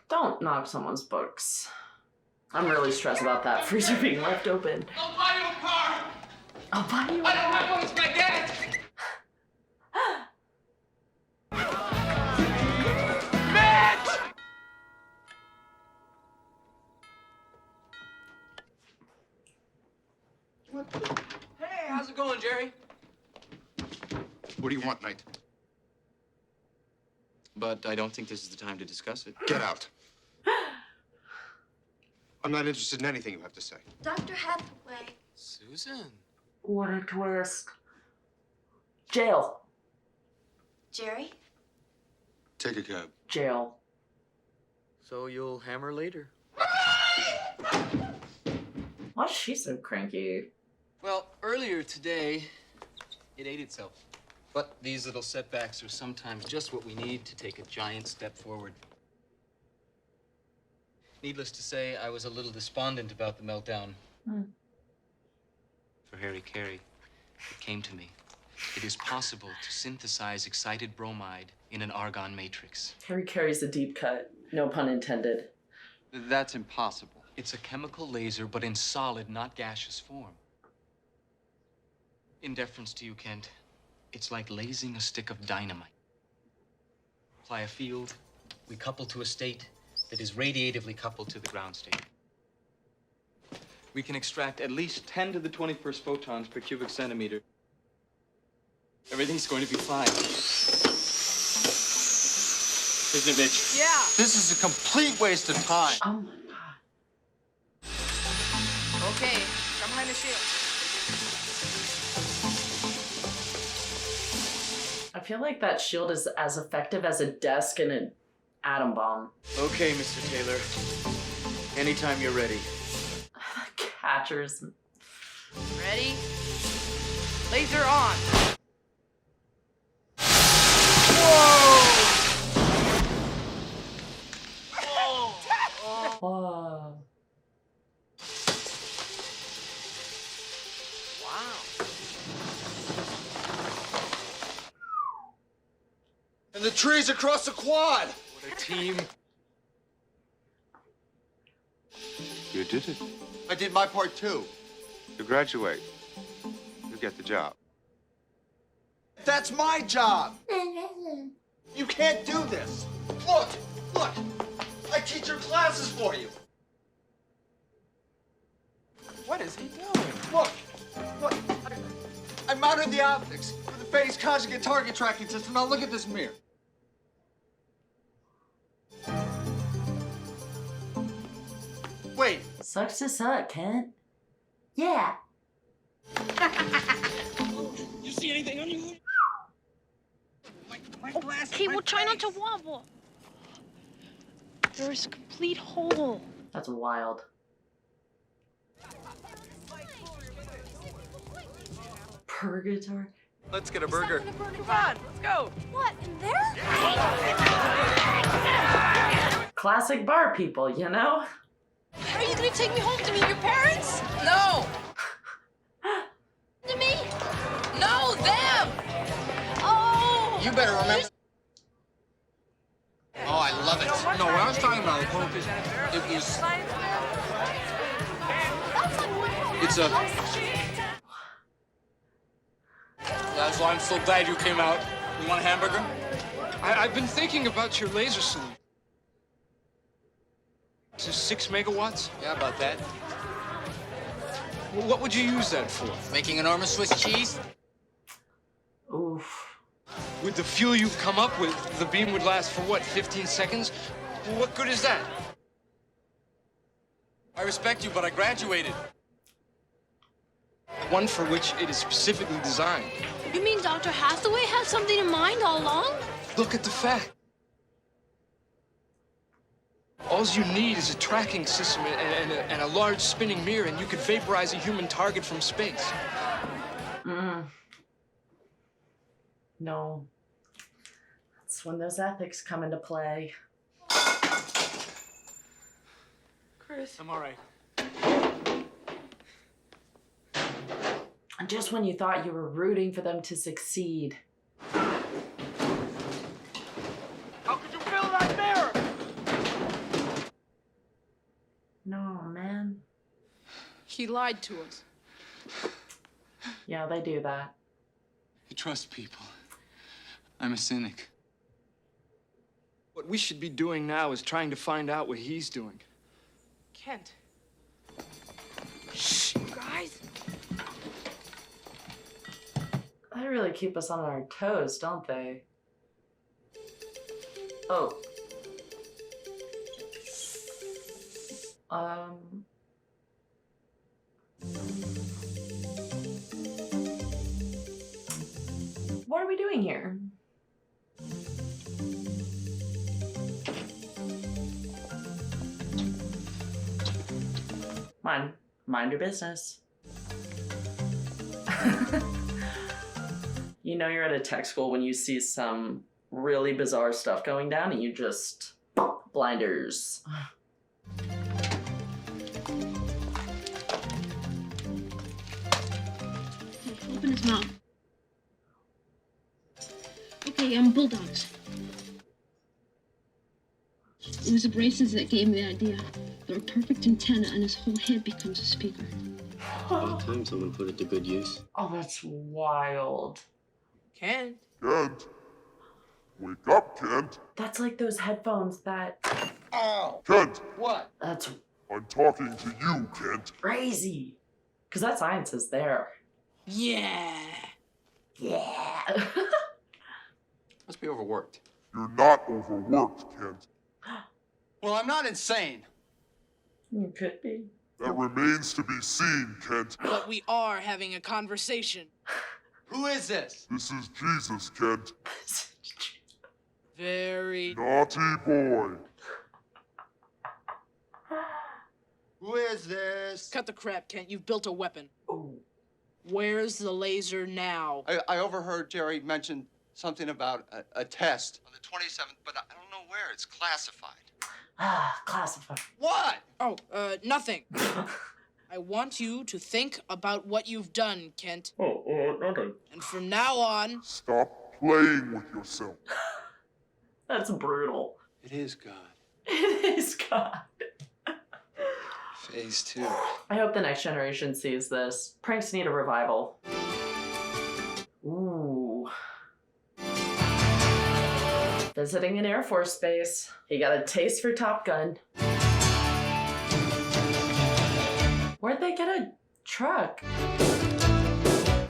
Don't knock someone's books. I'm really stressed about that freezer being left open. I'll buy you a car. I'll buy you a I don't have one. It's my dad's. Mitch! Hey, how's it going, Jerry? What do you want, Knight? But I don't think this is the time to discuss it. Get out. I'm not interested in anything you have to say. Dr. Hathaway. Susan. What a twist. Jail. Jerry? Take a cab. Jail. So you'll hammer later. Why is she so cranky? Well, earlier today, it ate itself. But these little setbacks are sometimes just what we need to take a giant step forward. Needless to say, I was a little despondent about the meltdown. For Harry Carey, it came to me. It is possible to synthesize excited bromide in an argon matrix. Harry Carey's a deep cut. No pun intended. That's impossible. It's a chemical laser, but in solid, not gaseous form. In deference to you, Kent, it's like lasing a stick of dynamite. Apply a field, we couple to a state that is radiatively coupled to the ground state. We can extract at least 10 to the 21st photons per cubic centimeter. Everything's going to be fine. Isn't it, Mitch? Yeah. This is a complete waste of time. Oh my god. Okay, come behind the shield. I feel like that shield is as effective as a desk in an atom bomb. Okay, Mr. Taylor. Anytime you're ready. Catchers. Ready? Laser on. Whoa. And the trees across the quad. What a team. You did it. I did my part too. You graduate. You get the job. That's my job. You can't do this. Look, look. I teach your classes for you. What is he doing? Look, look. I mounted the optics with the phase conjugate target tracking system. Now look at this mirror. Wait. Sucks to suck, Kent. Yeah. You see anything on you? My glass. Okay, well, try not to wobble. There's a complete hole. That's wild. Purgatory. Let's get a burger. Come on, let's go. What, in there? Classic bar people, you know? Are you gonna take me home to meet your parents? No. To me? No, them. Oh. You better remember. Oh, I love it. No, what I was talking about, it was. It's a... That's why I'm so glad you came out. You want a hamburger? I've been thinking about your laser salute. Is this 6 megawatts? Yeah, about that. Well, what would you use that for? Making enormous Swiss cheese? Oof. With the fuel you've come up with, the beam would last for what, 15 seconds? Well, what good is that? I respect you, but I graduated. One for which it is specifically designed. You mean Dr. Hathaway had something in mind all along? Look at the fact. All you need is a tracking system and a large spinning mirror, and you could vaporize a human target from space. No. That's when those ethics come into play. Chris. I'm all right. And just when you thought you were rooting for them to succeed. How could you fill that mirror? No, man. He lied to us. Yeah, they do that. You trust people. I'm a cynic. What we should be doing now is trying to find out what he's doing. Kent. Shh, you guys. They really keep us on our toes, don't they? Oh. What are we doing here? Mind your business. You know you're at a tech school when you see some really bizarre stuff going down and you just blinders. Open his mouth. Okay, bulldogs. It was the braces that gave me the idea. They're a perfect antenna and his whole head becomes a speaker. About time someone put it to good use. Oh, that's wild. Kent. Kent. Wake up, Kent. That's like those headphones that... Ow! Kent. What? That's I'm talking to you, Kent. crazy. Because that science is there. Yeah. Yeah. Must be overworked. You're not overworked, Kent. Well, I'm not insane. You could be. That remains to be seen, Kent. But we are having a conversation. Who is this? This is Jesus, Kent. Very naughty boy. Who is this? Cut the crap, Kent. You've built a weapon. Ooh. Where's the laser now? I overheard Jerry mention something about a test on the 27th, but I don't know where. It's classified. Ah, classified. What? Oh, nothing. I want you to think about what you've done, Kent. Nothing. And from now on... Stop playing with yourself. That's brutal. It is God. It is God. Phase 2. I hope the next generation sees this. Pranks need a revival. Ooh. Visiting an Air Force base. He got a taste for Top Gun. Where'd they get a truck?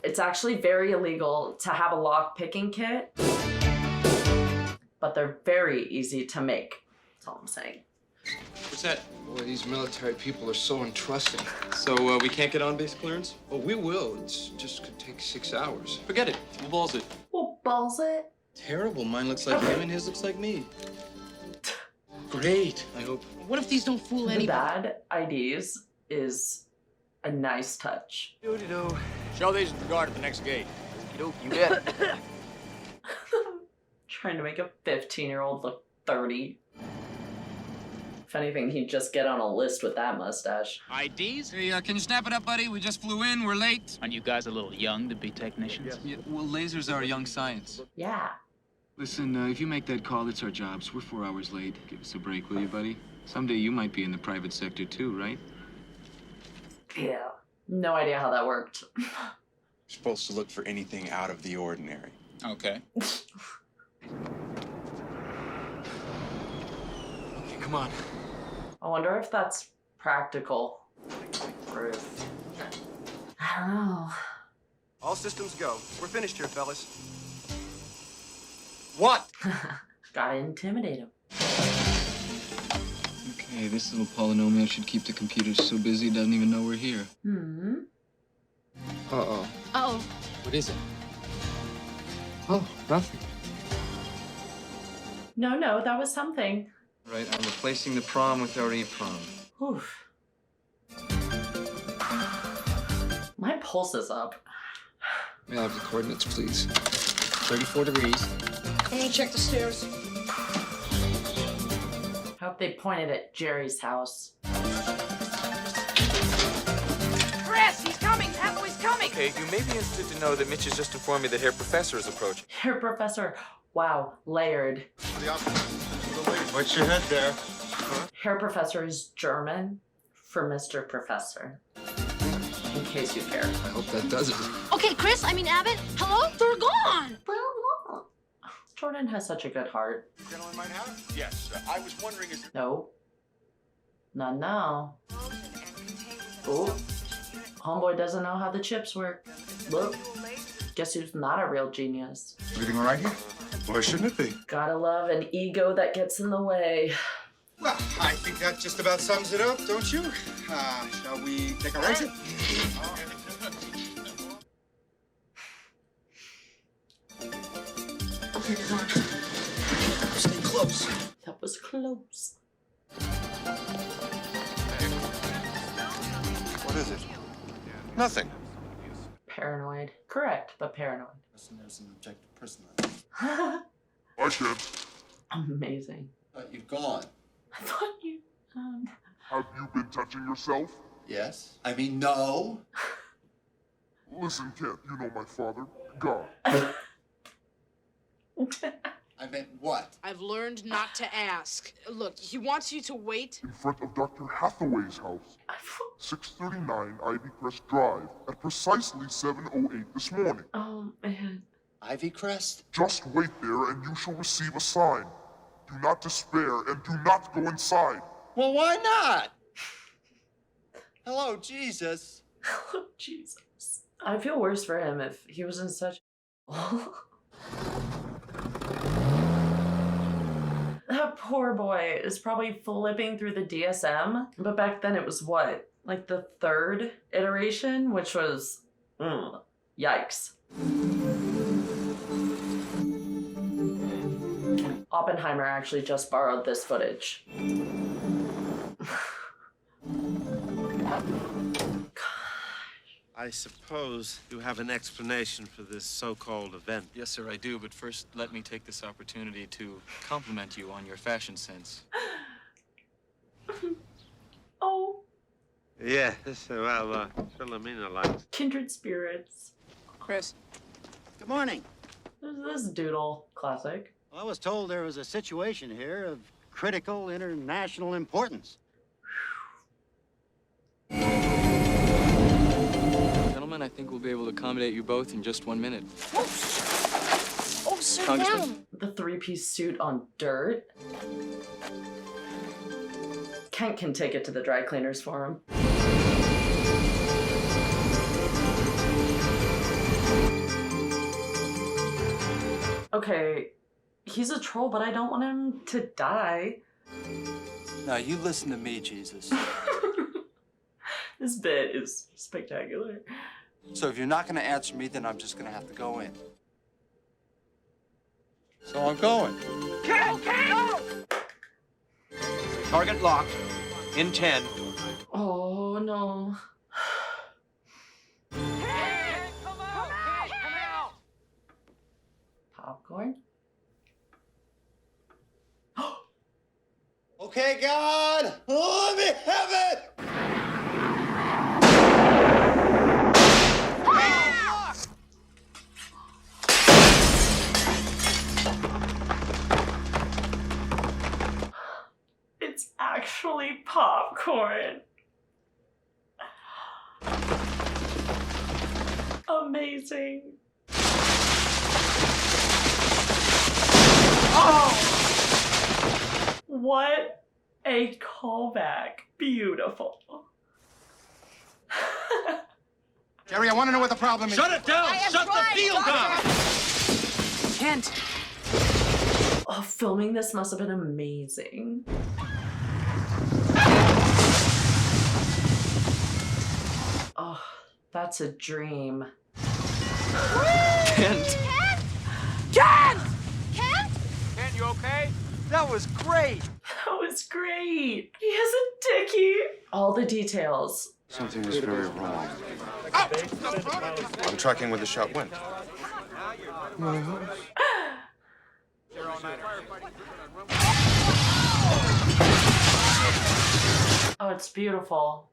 It's actually very illegal to have a lock picking kit, but they're very easy to make. That's all I'm saying. What's that? Boy, these military people are so untrusting. So we can't get on base clearance? Oh, we will. It's just could take 6 hours. Forget it. We'll balls it. Well, balls it. Terrible. Mine looks like him and his looks like me. Great. I hope. What if these don't fool The anybody? bad IDs is a nice touch. Do-de-do. Show these to the guard at the next gate. You bet. Trying to make a 15-year-old look 30. If anything, he'd just get on a list with that mustache. IDs? Hey, can you snap it up, buddy? We just flew in. We're late. Aren't you guys a little young to be technicians? Yeah, well, lasers are a young science. Yeah. Listen, if you make that call, it's our jobs. We're 4 hours late. Give us a break, will you, buddy? Someday you might be in the private sector, too, right? Yeah. No idea how that worked. You're supposed to look for anything out of the ordinary. Okay. Okay, come on. I wonder if that's practical. Proof. I don't know. All systems go. We're finished here, fellas. What? Gotta intimidate him. Okay, this little polynomial should keep the computer so busy it doesn't even know we're here. Hmm. Uh-oh. Uh-oh. What is it? Oh, nothing. No, that was something. Right, I'm replacing the prom with our E-prom. Oof. My pulse is up. May I have the coordinates, please? 34 degrees. I'm gonna check the stairs. Hope they pointed at Jerry's house. Chris, he's coming! Hathaway's coming! Okay, you may be interested to know that Mitch has just informed me that Herr Professor is approaching. Herr Professor. Wow, layered. What's your head there? Herr Professor is German for Mr. Professor. In case you care. I hope that does it. Okay, Chris, Abbott, hello? They're gone! Jordan has such a good heart. Gentlemen might have? Yes. I was wondering is... No. Not now. Oh. Homeboy doesn't know how the chips work. Look. Guess who's not a real genius? Everything all right here? Why shouldn't it be? Gotta love an ego that gets in the way. Well, I think that just about sums it up, don't you? Shall we take our exit? Stay close. That was close. What is it? Nothing. Paranoid. Correct, but paranoid. There's an objective person. I can't. Amazing. You've gone. I thought you. Have you been touching yourself? Yes. I mean, no. Listen, Kent, you know my father, God. I meant what? I've learned not to ask. Look, he wants you to wait. In front of Dr. Hathaway's house. 639 Ivy Crest Drive at precisely 7:08 this morning. Oh, man. Ivy Crest? Just wait there and you shall receive a sign. Do not despair and do not go inside. Well, why not? Hello, Jesus. Oh, Jesus. I feel worse for him if he was in such. That poor boy is probably flipping through the DSM, but back then it was what? Like the third iteration, which was, yikes. Oppenheimer actually just borrowed this footage. I suppose you have an explanation for this so-called event. Yes, sir, I do, but first let me take this opportunity to compliment you on your fashion sense. Oh. Yeah, well, Philomena likes. Kindred spirits. Chris. Good morning. This doodle classic. Well, I was told there was a situation here of critical international importance. Gentlemen, I think we'll be able to accommodate you both in just 1 minute. Oh, sit Congressman. down. The three-piece suit on dirt. Kent can take it to the dry cleaners for him. Okay, he's a troll, but I don't want him to die. Now, you listen to me, Jesus. This bit is spectacular. So if you're not going to answer me, then I'm just going to have to go in. So I'm going. Target locked. In 10. Oh, no. Popcorn? Okay, God, let me have it! It's actually popcorn. Amazing. Oh! What a callback. Beautiful. Jerry, I want to know what the problem is. Shut it down! Shut the field down! Kent. Oh, filming this must have been amazing. Oh, that's a dream. Kent! Kent! Kent, you okay? That was great! That was great. He has a dickie. All the details. Something was very wrong. I'm tracking where the shot went. Oh, it's beautiful.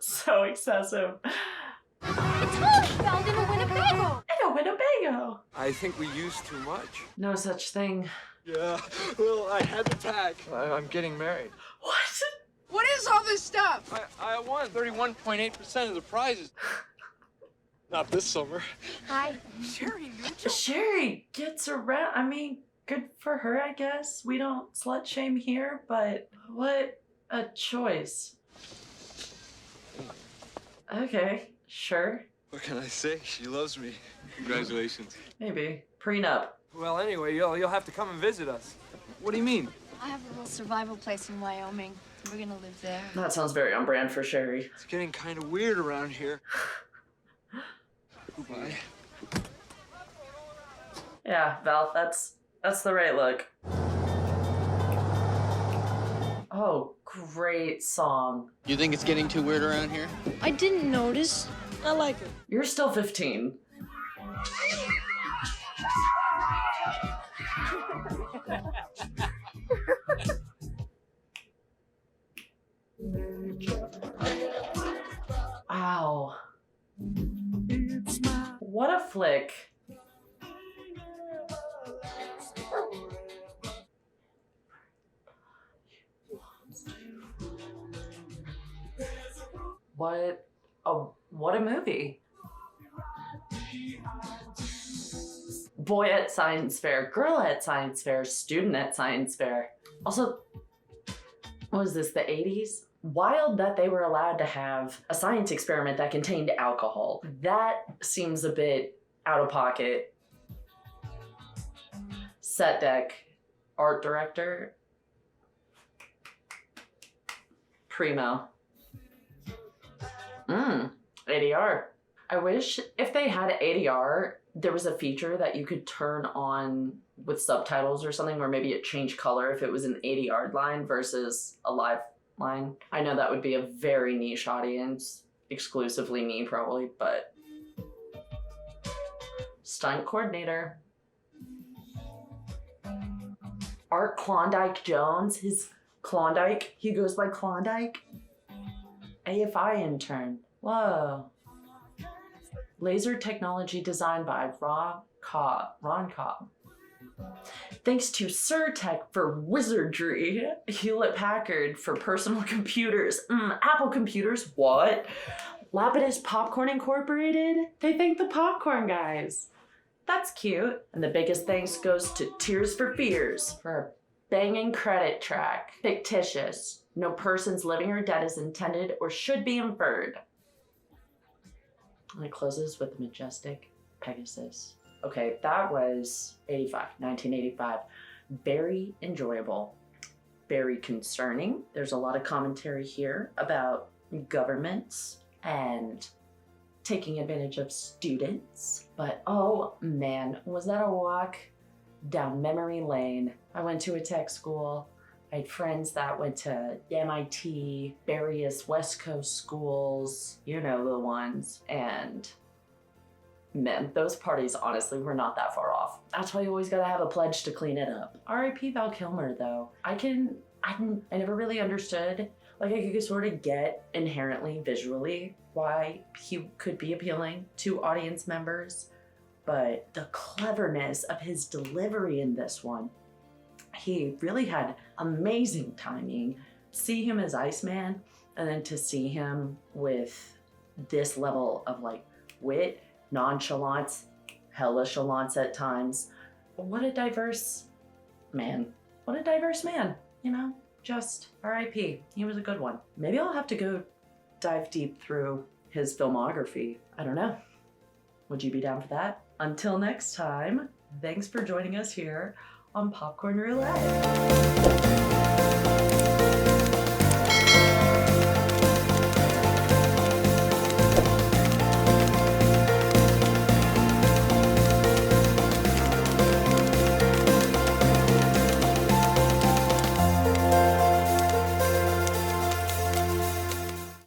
So excessive. Found in a Winnebago. In a Winnebago. I think we used too much. No such thing. Yeah, well, I had to pack. I'm getting married. What? What is all this stuff? I won 31.8% of the prizes. Not this summer. Hi. Sherry Neutral. Sherry gets around. I mean, good for her, I guess. We don't slut shame here, but what a choice. Okay, sure. What can I say? She loves me. Congratulations. Maybe. Prenup. Well, anyway, you'll have to come and visit us. What do you mean? I have a little survival place in Wyoming. We're gonna live there. That sounds very on brand for Sherry. It's getting kind of weird around here. Goodbye. Yeah, Val, that's the right look. Oh, great song. You think it's getting too weird around here? I didn't notice. I like it. You're still 15. Wow. What a flick. What a movie. Boy at science fair, girl at science fair, student at science fair. Also, what was this, the 80s? Wild that they were allowed to have a science experiment that contained alcohol. That seems a bit out of pocket. Set deck, art director, primo. ADR. I wish if they had ADR, there was a feature that you could turn on with subtitles or something where maybe it changed color if it was an ADR line versus a live line. I know that would be a very niche audience, exclusively me probably, but stunt coordinator. Art Klondike Jones, his Klondike, he goes by Klondike. AFI intern, whoa. Laser technology designed by Ron Cobb. Thanks to Surtech for wizardry, Hewlett Packard for personal computers, Apple computers, what? Lapidus Popcorn Incorporated, they thank the popcorn guys. That's cute. And the biggest thanks goes to Tears for Fears for a banging credit track. Fictitious. No persons living or dead is intended or should be inferred. And it closes with the majestic Pegasus. Okay, that was 1985. Very enjoyable, very concerning. There's a lot of commentary here about governments and taking advantage of students. But oh man, was that a walk down memory lane. I went to a tech school. I had friends that went to MIT, various West Coast schools, you know, the ones. And man, those parties honestly were not that far off. That's why you always gotta have a pledge to clean it up. R.I.P. Val Kilmer though. I never really understood, like I could sort of get inherently visually why he could be appealing to audience members, but the cleverness of his delivery in this one, he really had amazing timing. See him as Iceman, and then to see him with this level of like wit, nonchalance, hellachalance at times. What a diverse man. What a diverse man, you know? Just R.I.P. He was a good one. Maybe I'll have to go dive deep through his filmography. I don't know. Would you be down for that? Until next time, thanks for joining us here on Popcorn Roulette.